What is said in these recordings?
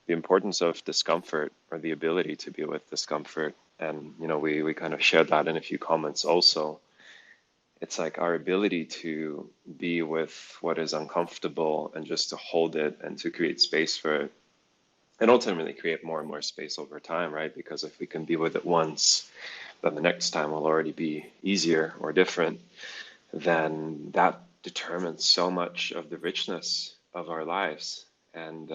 the importance of discomfort or the ability to be with discomfort. And, we kind of shared that in a few comments also. It's like our ability to be with what is uncomfortable and just to hold it and to create space for it and ultimately create more and more space over time, right? Because if we can be with it once, then the next time will already be easier or different. Then that determines so much of the richness of our lives. And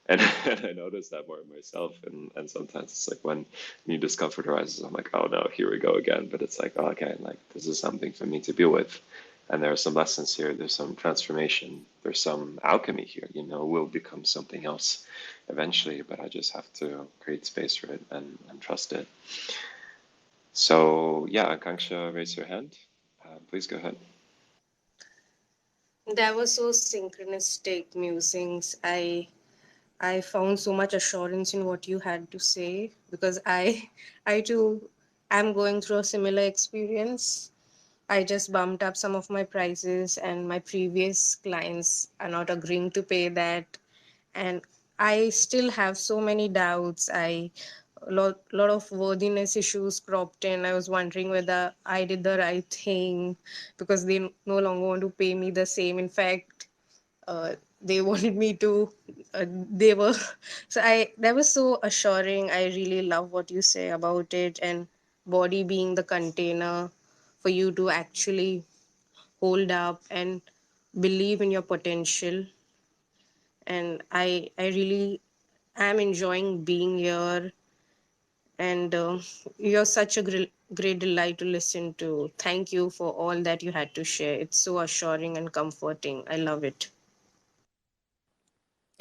and I notice that more myself. And sometimes it's like when new discomfort arises, I'm like, oh no, here we go again. But it's like, oh, okay, like this is something for me to be with. And there are some lessons here. There's some transformation. There's some alchemy here. We'll become something else eventually. But I just have to create space for it and trust it. So yeah, Akanksha, raise your hand. Please go ahead. That was so synchronistic musings. I found so much assurance in what you had to say because I too am going through a similar experience. I just bumped up some of my prices and my previous clients are not agreeing to pay that, and I still have so many doubts. A lot of worthiness issues cropped in. I was wondering whether I did the right thing because they no longer want to pay me the same. In fact, they wanted me to they were so I that was so assuring. I really love what you say about it, and body being the container for you to actually hold up and believe in your potential. And I really am enjoying being here, and you're such a great delight to listen to. Thank you for all that you had to share. It's so assuring and comforting. I love it.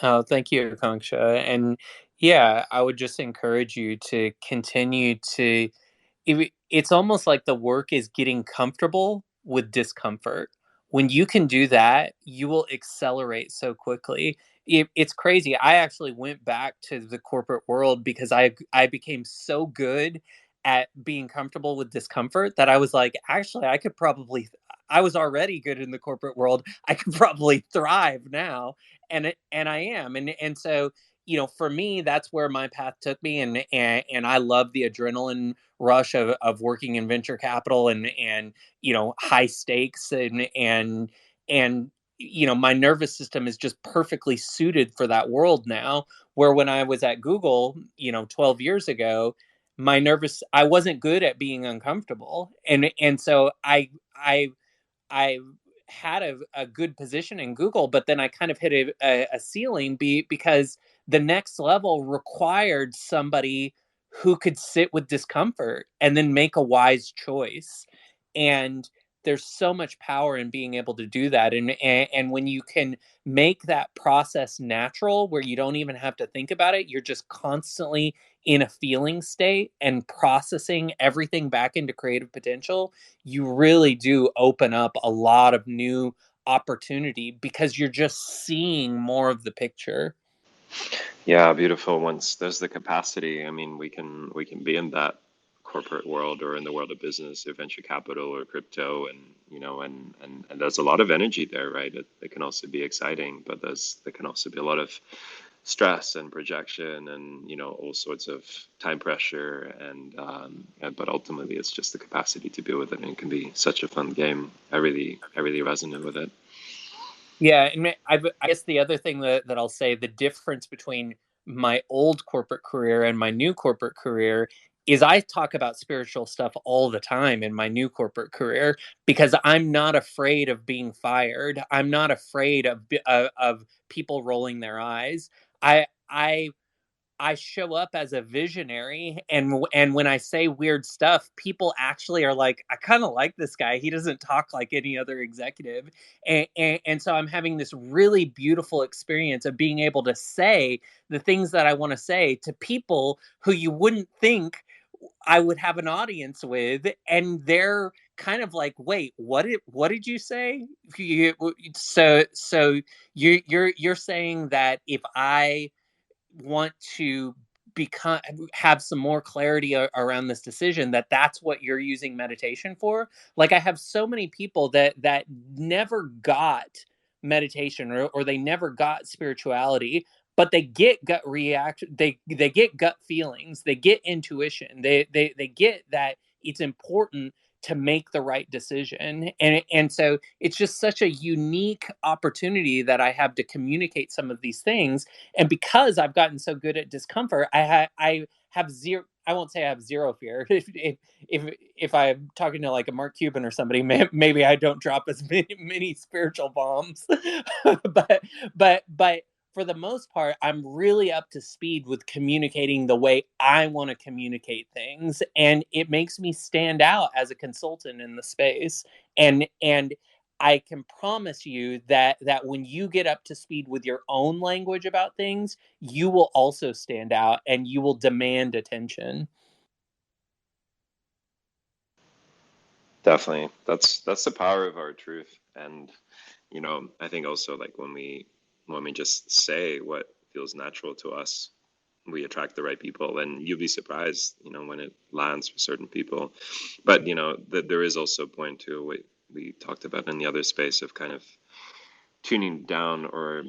Oh, thank you, Akanksha. And yeah, I would just encourage you to continue to. It's almost like the work is getting comfortable with discomfort. When you can do that, you will accelerate so quickly. It's crazy. I actually went back to the corporate world because I became so good at being comfortable with discomfort that I was like, actually, I could probably. I was already good in the corporate world. I could probably thrive now, and I am, and so for me, that's where my path took me, and I love the adrenaline rush of working in venture capital and high stakes and my nervous system is just perfectly suited for that world now, where when I was at Google 12 years ago, I wasn't good at being uncomfortable, and so I had a good position in Google, but then I kind of hit a ceiling because the next level required somebody who could sit with discomfort and then make a wise choice. And there's so much power in being able to do that. And when you can make that process natural where you don't even have to think about it, you're just constantly in a feeling state and processing everything back into creative potential, you really do open up a lot of new opportunity because you're just seeing more of the picture. Yeah, beautiful. Once there's the capacity, I mean, we can be in that corporate world or in the world of business or venture capital or crypto, and and there's a lot of energy there, right? It can also be exciting, but there can also be a lot of stress and projection and all sorts of time pressure but ultimately it's just the capacity to be with it, and it can be such a fun game. I really resonate with it. Yeah, and I guess the other thing that I'll say, the difference between my old corporate career and my new corporate career is I talk about spiritual stuff all the time in my new corporate career because I'm not afraid of being fired. I'm not afraid of people rolling their eyes. I show up as a visionary, and when I say weird stuff, people actually are like, I kind of like this guy. He doesn't talk like any other executive, and so I'm having this really beautiful experience of being able to say the things that I want to say to people who you wouldn't think I would have an audience with, and they're kind of like, "Wait, what did you say?" So you're saying that if I want to become have some more clarity around this decision, that's what you're using meditation for. Like, I have so many people that never got meditation, or they never got spirituality, but they get gut reaction, they get gut feelings, they get intuition, they get that it's important to make the right decision. And so it's just such a unique opportunity that I have to communicate some of these things. And because I've gotten so good at discomfort, I have zero, I won't say I have zero fear. If I'm talking to like a Mark Cuban or somebody, maybe I don't drop as many spiritual bombs. But for the most part, I'm really up to speed with communicating the way I want to communicate things, and it makes me stand out as a consultant in the space. And I can promise you that when you get up to speed with your own language about things, you will also stand out and you will demand attention. Definitely. That's the power of our truth. And I think also like when we just say what feels natural to us, we attract the right people, and you'll be surprised, when it lands for certain people. But that there is also a point to what we talked about in the other space of kind of tuning down or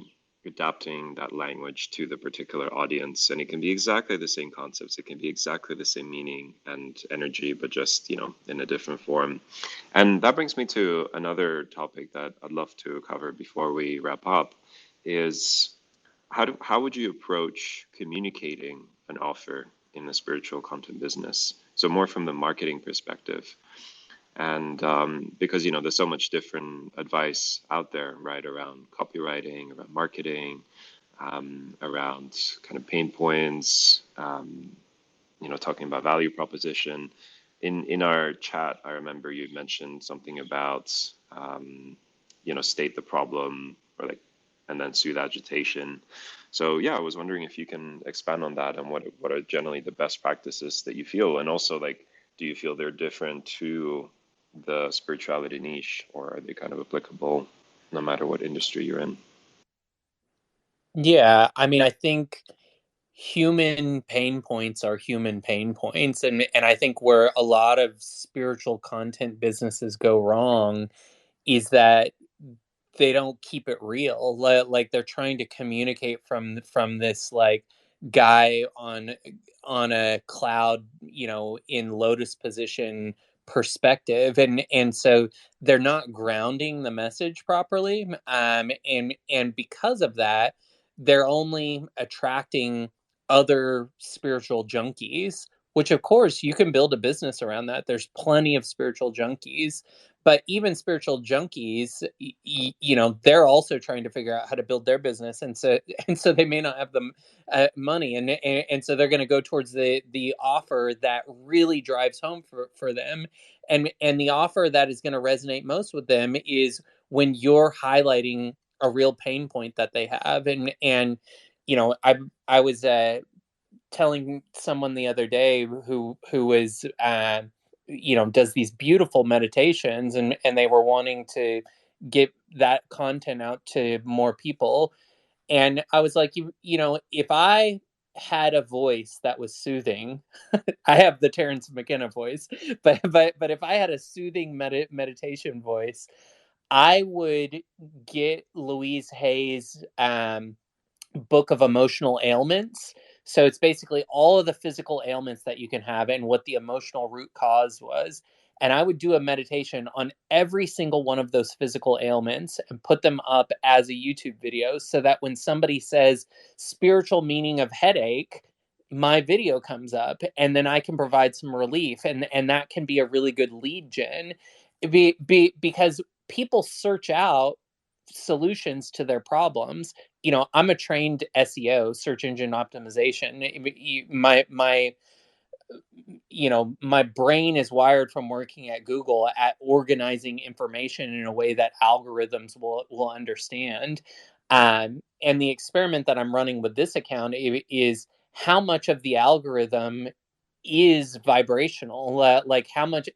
adapting that language to the particular audience. And it can be exactly the same concepts, it can be exactly the same meaning and energy, but just, in a different form. And that brings me to another topic that I'd love to cover before we wrap up is how would you approach communicating an offer in the spiritual content business? So more from the marketing perspective. And because there's so much different advice out there, right, around copywriting, around marketing, around kind of pain points, talking about value proposition. In our chat, I remember you mentioned something about state the problem, or like, and then soothe agitation. So yeah, I was wondering if you can expand on that, and what are generally the best practices that you feel, and also like, do you feel they're different to the spirituality niche, or are they kind of applicable no matter what industry you're in? Yeah, I mean, I think human pain points are human pain points, and I think where a lot of spiritual content businesses go wrong is that they don't keep it real. Like they're trying to communicate from this like guy on a cloud, in lotus position perspective, and so they're not grounding the message properly. And because of that, they're only attracting other spiritual junkies, which of course you can build a business around that. There's plenty of spiritual junkies, but even spiritual junkies, they're also trying to figure out how to build their business, and so they may not have the money, and so they're going to go towards the offer that really drives home for them, and the offer that is going to resonate most with them is when you're highlighting a real pain point that they have. And I was telling someone the other day who was does these beautiful meditations, and they were wanting to get that content out to more people. And I was like, if I had a voice that was soothing, I have the Terrence McKenna voice, but if I had a soothing meditation voice, I would get Louise Hay's book of emotional ailments. So it's basically all of the physical ailments that you can have and what the emotional root cause was. And I would do a meditation on every single one of those physical ailments and put them up as a YouTube video so that when somebody says spiritual meaning of headache, my video comes up and then I can provide some relief, and that can be a really good lead gen. Because people search out solutions to their problems. I'm a trained SEO, search engine optimization. My brain is wired from working at Google at organizing information in a way that algorithms will understand. And the experiment that I'm running with this account is how much of the algorithm is vibrational. Like how much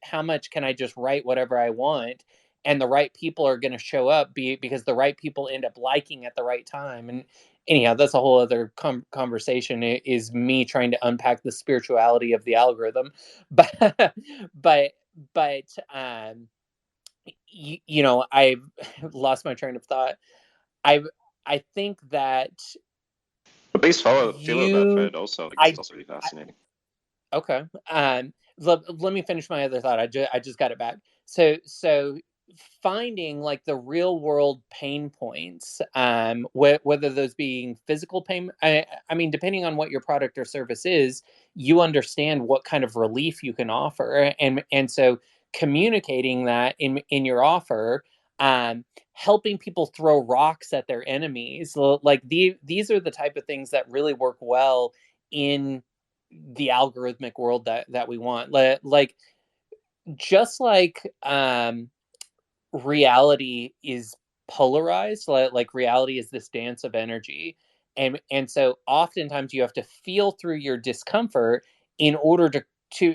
can I just write whatever I want, and the right people are going to show up, because the right people end up liking at the right time. And anyhow, that's a whole other conversation. Is me trying to unpack the spirituality of the algorithm. but but but I've lost my train of thought. I i think that But please follow that You thread also because it's I also really fascinating. Okay. Let me finish my other thought. I just got it back. So finding like the real world pain points, whether those being physical pain, I mean, depending on what your product or service is, you understand what kind of relief you can offer, and so communicating that in your offer, helping people throw rocks at their enemies, like these are the type of things that really work well in the algorithmic world that we want. Like just like reality is polarized, like reality is this dance of energy, and so oftentimes you have to feel through your discomfort in order to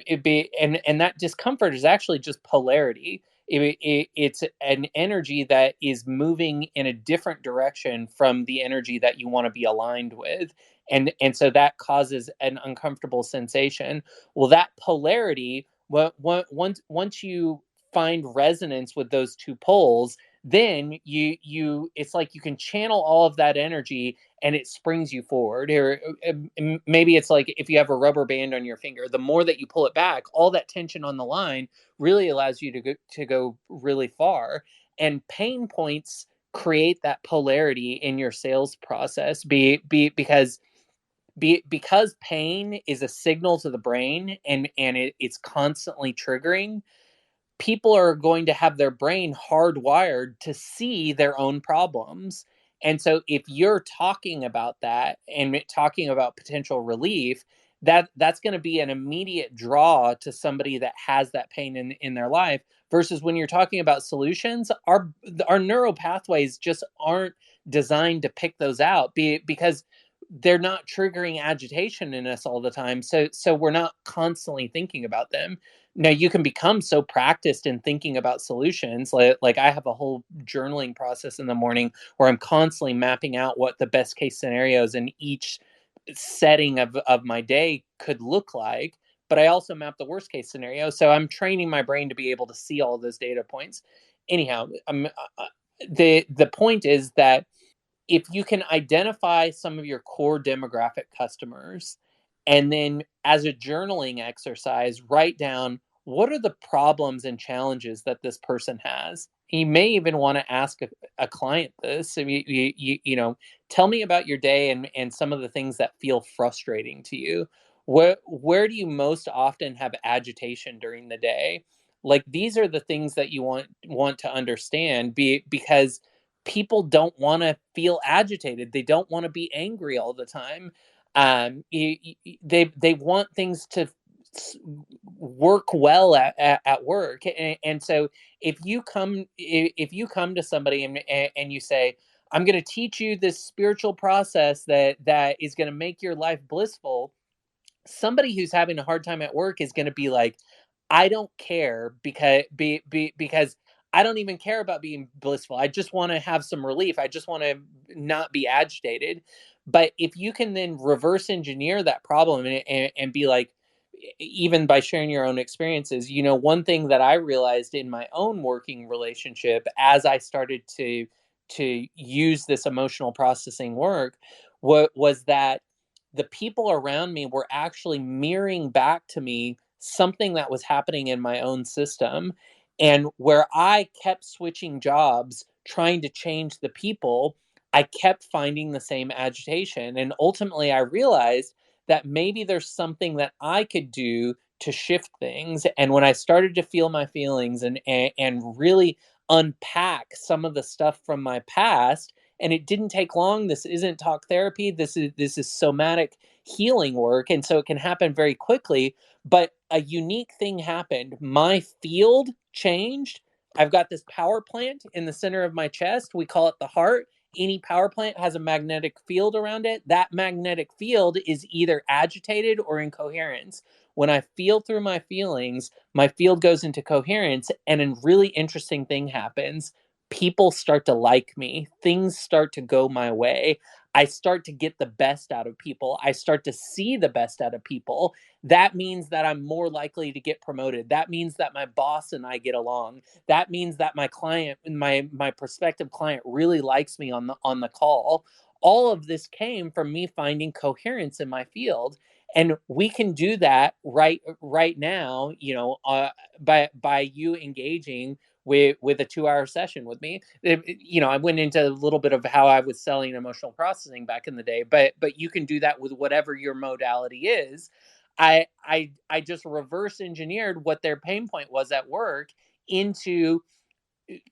it be, and that discomfort is actually just polarity. It's an energy that is moving in a different direction from the energy that you want to be aligned with, and so that causes an uncomfortable sensation. Well, that polarity, once you find resonance with those two poles, then it's like you can channel all of that energy and it springs you forward. Or maybe it's like if you have a rubber band on your finger, the more that you pull it back, all that tension on the line really allows you to go really far. And pain points create that polarity in your sales process, because pain is a signal to the brain, and it's constantly triggering. People are going to have their brain hardwired to see their own problems. And so if you're talking about that and talking about potential relief, that's going to be an immediate draw to somebody that has that pain in their life, versus when you're talking about solutions, our neural pathways just aren't designed to pick those out, because they're not triggering agitation in us all the time. So we're not constantly thinking about them. Now you can become so practiced in thinking about solutions, like I have a whole journaling process in the morning where I'm constantly mapping out what the best case scenarios in each setting of my day could look like, but I also map the worst case scenario, so I'm training my brain to be able to see all those data points. Anyhow, the point is that if you can identify some of your core demographic customers, and then as a journaling exercise write down what are the problems and challenges that this person has. You may even want to ask a client this. I mean, tell me about your day, and some of the things that feel frustrating to you. Where do you most often have agitation during the day? Like, these are the things that you want to understand, because people don't want to feel agitated. They don't want to be angry all the time. They want things to work well at work, and so if you come to somebody and you say, I'm going to teach you this spiritual process that is going to make your life blissful, somebody who's having a hard time at work is going to be like, I don't care, because I don't even care about being blissful. I just want to have some relief. I just want to not be agitated. But if you can then reverse engineer that problem, and be like, even by sharing your own experiences, one thing that I realized in my own working relationship as I started to use this emotional processing work, was that the people around me were actually mirroring back to me something that was happening in my own system. And where I kept switching jobs, trying to change the people, I kept finding the same agitation. And ultimately, I realized that maybe there's something that I could do to shift things. And when I started to feel my feelings, and really unpack some of the stuff from my past, and it didn't take long. This isn't talk therapy. This is somatic healing work, and so it can happen very quickly. But a unique thing happened. My field changed. I've got this power plant in the center of my chest. We call it the heart. Any power plant has a magnetic field around it. That magnetic field is either agitated or in coherence. When I feel through my feelings, my field goes into coherence, and a really interesting thing happens. People start to like me. Things start to go my way. I start to get the best out of people. I start to see the best out of people. That means that I'm more likely to get promoted. That means that my boss and I get along. That means that my client, my prospective client, really likes me on the call. all of this came from me finding coherence in my field. And we can do that right now, by you engaging with a 2-hour session with me. I went into a little bit of how I was selling emotional processing back in the day, but you can do that with whatever your modality is. I just reverse engineered what their pain point was at work into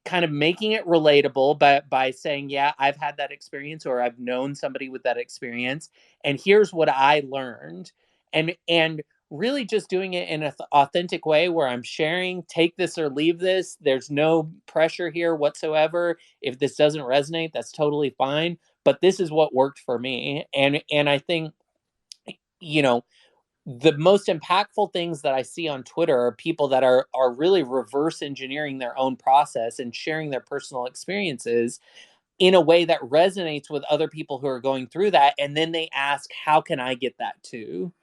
kind of making it relatable by saying, yeah, I've had that experience, or I've known somebody with that experience, and here's what I learned. And really just doing it in an authentic way where I'm sharing, take this or leave this. There's no pressure here whatsoever. If this doesn't resonate, that's totally fine. But this is what worked for me. And I think, you know, the most impactful things that I see on Twitter are people that are really reverse engineering their own process and sharing their personal experiences in a way that resonates with other people who are going through that, and then they ask, how can I get that too?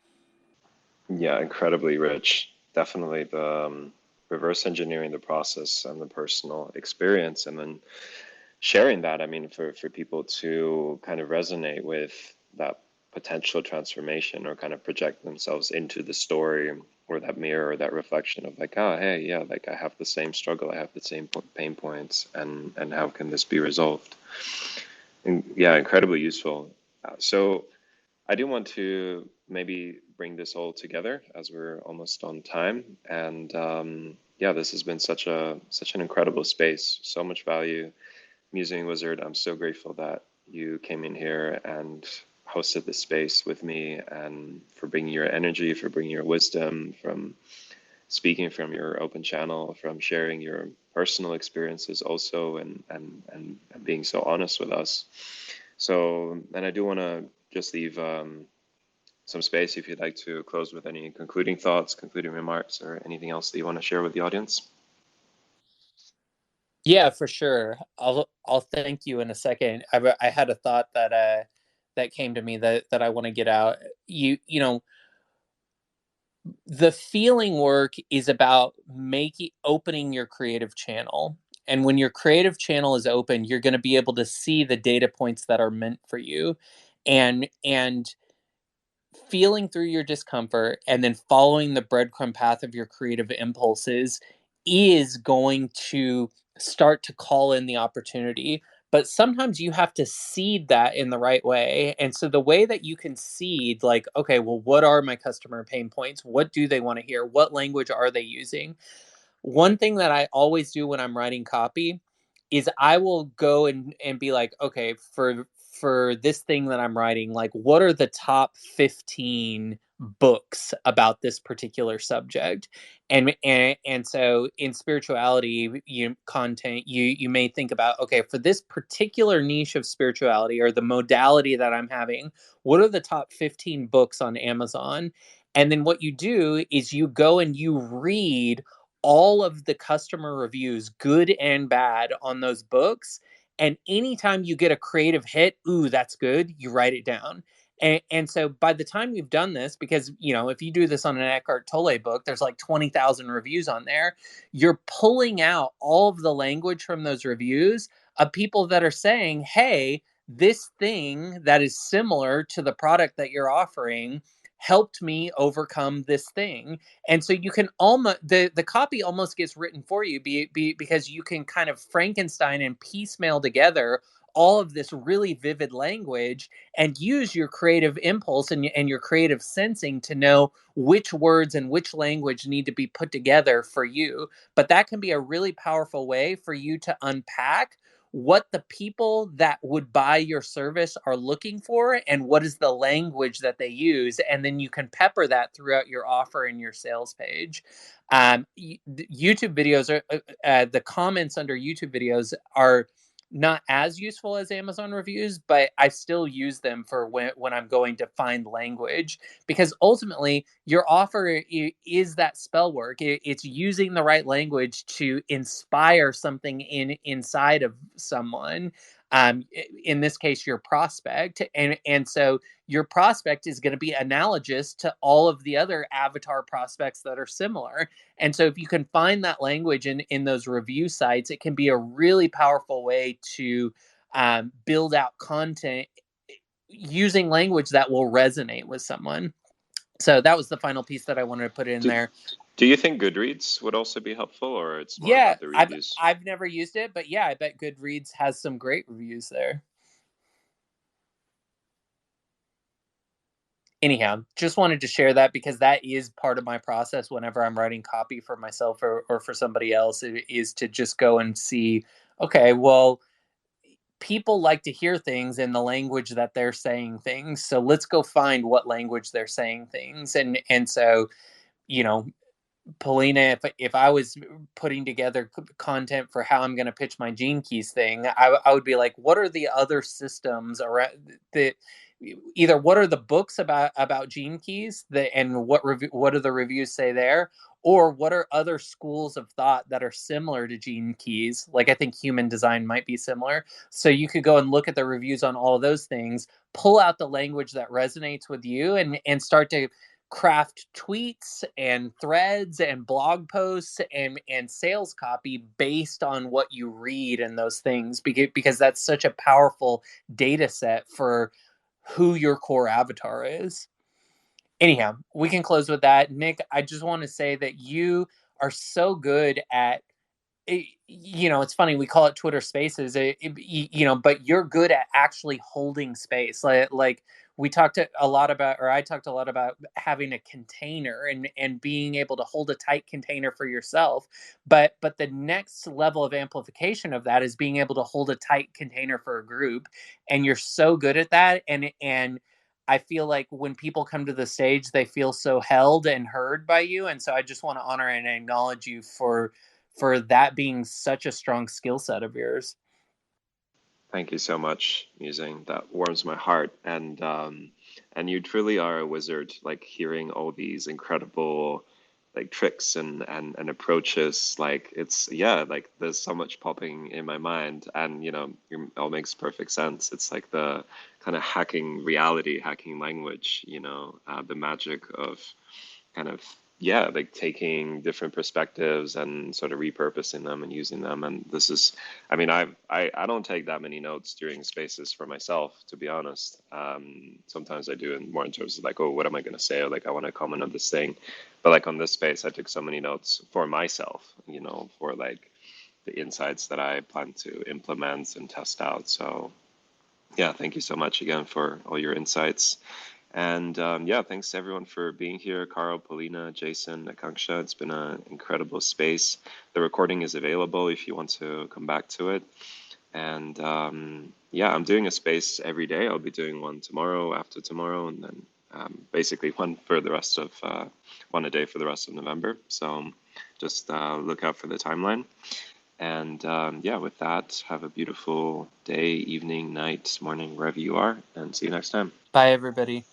Yeah, incredibly rich. Definitely the reverse engineering the process and the personal experience, and then sharing that. I mean, for people to kind of resonate with that potential transformation or kind of project themselves into the story or that mirror or that reflection of like, oh, hey, yeah, like I have the same struggle, I have the same pain points, and how can this be resolved? And yeah, incredibly useful. So I do want to maybe bring this all together as we're almost on time. And yeah, this has been such an incredible space, so much value. Musing Wizard, I'm so grateful that you came in here and hosted this space with me, and for bringing your energy, for bringing your wisdom, from speaking from your open channel, from sharing your personal experiences also, and being so honest with us. So, and I do want to just leave some space if you'd like to close with any concluding thoughts, concluding remarks, or anything else that you want to share with the audience. Yeah, for sure. I'll thank you in a second. I had a thought that came to me that I want to get out. The feeling work is about making opening your creative channel. And when your creative channel is open, you're going to be able to see the data points that are meant for you. And feeling through your discomfort and then following the breadcrumb path of your creative impulses is going to start to call in the opportunity. But sometimes you have to seed that in the right way. And so the way that you can seed, like, okay, well, what are my customer pain points? What do they want to hear? What language are they using? One thing that I always do when I'm writing copy is I will go and be like, okay, for this thing that I'm writing, like, what are the top 15 books about this particular subject? And so in spirituality, you may think about, okay, for this particular niche of spirituality or the modality that I'm having, what are the top 15 books on Amazon? And then what you do is you go and you read all of the customer reviews, good and bad, on those books. And anytime you get a creative hit, ooh, that's good, you write it down. And so by the time you've done this, because, if you do this on an Eckhart Tolle book, there's like 20,000 reviews on there. You're pulling out all of the language from those reviews of people that are saying, hey, this thing that is similar to the product that you're offering helped me overcome this thing. And so you can almost, the copy almost gets written for you, because you can kind of Frankenstein and piecemeal together all of this really vivid language and use your creative impulse and your creative sensing to know which words and which language need to be put together for you. But that can be a really powerful way for you to unpack what the people that would buy your service are looking for and what is the language that they use, and then you can pepper that throughout your offer and your sales page. YouTube videos are the comments under YouTube videos are not as useful as Amazon reviews, but I still use them for when I'm going to find language, because ultimately your offer is that spell work. It's using the right language to inspire something inside of someone. In this case, your prospect, and so your prospect is going to be analogous to all of the other avatar prospects that are similar. And so if you can find that language in those review sites, it can be a really powerful way to build out content using language that will resonate with someone. So that was the final piece that I wanted to put in there. Do you think Goodreads would also be helpful, or it's more Yeah, about the reviews? I've never used it, but yeah, I bet Goodreads has some great reviews there. Anyhow, just wanted to share that because that is part of my process whenever I'm writing copy for myself or for somebody else, is to just go and see, okay, well, people like to hear things in the language that they're saying things. So let's go find what language they're saying things. And so, you know, Polina, if I was putting together content for how I'm going to pitch my Gene Keys thing, I would be like, what are the other systems around that? Either what are the books about Gene Keys that, and what do the reviews say there, or what are other schools of thought that are similar to Gene Keys? Like I think human design might be similar. So you could go and look at the reviews on all of those things, pull out the language that resonates with you, and start to craft tweets and threads and blog posts and sales copy based on what you read and those things, because that's such a powerful data set for who your core avatar is. Anyhow, we can close with that. Nick, I just want to say that you are so good at it's funny, we call it Twitter Spaces, but you're good at actually holding space. Like we talked a lot about, or I talked a lot about having a container and being able to hold a tight container for yourself. But the next level of amplification of that is being able to hold a tight container for a group, and you're so good at that. And I feel like when people come to the stage, they feel so held and heard by you. And so I just want to honor and acknowledge you for that being such a strong skill set of yours. Thank you so much, Musing. That warms my heart. And you truly are a wizard, like hearing all these incredible like tricks and approaches. Like it's yeah, like there's so much popping in my mind, and it all makes perfect sense. It's like the kind of hacking reality, hacking language, the magic of kind of yeah, like taking different perspectives and sort of repurposing them and using them. And this is, I mean, I don't take that many notes during spaces for myself, to be honest. Sometimes I do, and more in terms of like, oh, what am I going to say? Or like, I want to comment on this thing. But like on this space, I took so many notes for myself, for like the insights that I plan to implement and test out. So yeah, thank you so much again for all your insights. And yeah, thanks to everyone for being here. Carl, Polina, Jason, Akanksha. It's been an incredible space. The recording is available if you want to come back to it. And yeah, I'm doing a space every day. I'll be doing one tomorrow, after tomorrow, and then basically one for the rest of one a day for the rest of November. So just look out for the timeline. And yeah, with that, have a beautiful day, evening, night, morning, wherever you are, and see you next time. Bye, everybody.